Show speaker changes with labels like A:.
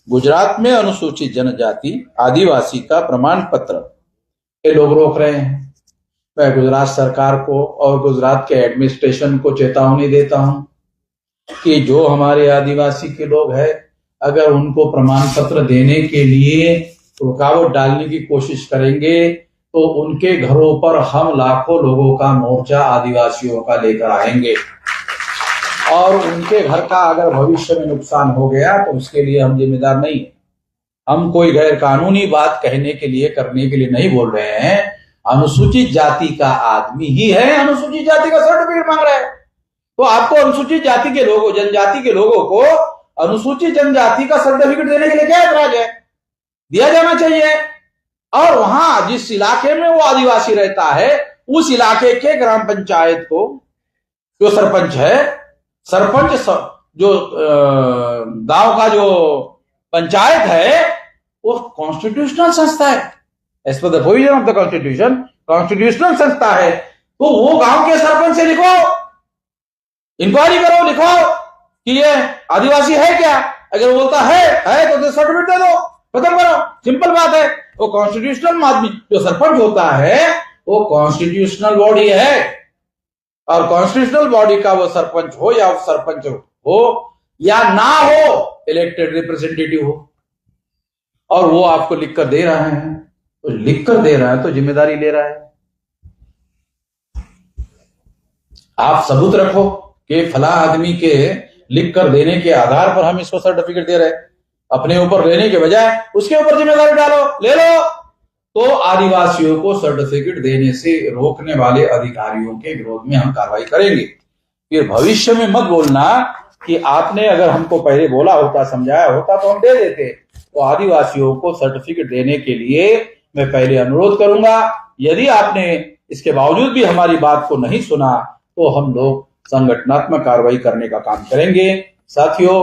A: गुजरात में अनुसूचित जनजाति आदिवासी का प्रमाण पत्र ये लोग रोक रहे हैं। मैं गुजरात सरकार को और गुजरात के एडमिनिस्ट्रेशन को चेतावनी देता हूं कि जो हमारे आदिवासी के लोग हैं, अगर उनको प्रमाण पत्र देने के लिए रुकावट डालने की कोशिश करेंगे तो उनके घरों पर हम लाखों लोगों का मोर्चा आदिवासियों का लेकर आएंगे और उनके घर का अगर भविष्य में नुकसान हो गया तो उसके लिए हम जिम्मेदार नहीं है। हम कोई गैर कानूनी बात कहने के लिए करने के लिए नहीं बोल रहे हैं। अनुसूचित जाति का आदमी ही है, अनुसूचित जाति का सर्टिफिकेट मांग रहा है, तो आपको अनुसूचित जाति के लोगों, जनजाति के लोगों को अनुसूचित जनजाति का सर्टिफिकेट देने के लिए क्या ऐतराज है? दिया जाना चाहिए। और वहां जिस इलाके में वो आदिवासी रहता है उस इलाके के ग्राम पंचायत को जो सरपंच है, सरपंच जो गांव का जो पंचायत है वो कॉन्स्टिट्यूशनल संस्था है, as per the provision of the constitution constitutional संस्था है। तो वो गांव के सरपंच से लिखो, इंक्वायरी करो, लिखो कि ये आदिवासी है क्या। अगर वो बोलता है तो सर्टिफिकेट दे दो, खत्म करो, सिंपल बात है। वो कॉन्स्टिट्यूशनल आदमी जो सरपंच होता है वो कॉन्स्टिट्यूशनल बॉडी है और कॉन्स्टिट्यूशनल बॉडी का वो सरपंच हो या सरपंच हो या ना हो, इलेक्टेड रिप्रेजेंटेटिव हो, और वो आपको लिखकर दे रहा है, तो लिखकर दे रहा है तो जिम्मेदारी ले रहा है। आप सबूत रखो कि फला आदमी के लिखकर देने के आधार पर हम इसको सर्टिफिकेट दे रहे हैं। अपने ऊपर लेने के बजाय उसके ऊपर जिम्मेदारी डालो, ले लो। तो आदिवासियों को सर्टिफिकेट देने से रोकने वाले अधिकारियों के विरोध में हम कार्रवाई करेंगे। फिर भविष्य में मत बोलना कि आपने अगर हमको पहले बोला होता, समझाया होता तो हम दे देते। तो आदिवासियों को सर्टिफिकेट देने के लिए मैं पहले अनुरोध करूंगा। यदि आपने इसके बावजूद भी हमारी बात को नहीं सुना तो हम लोग संगठनात्मक कार्रवाई करने का काम करेंगे। साथियों,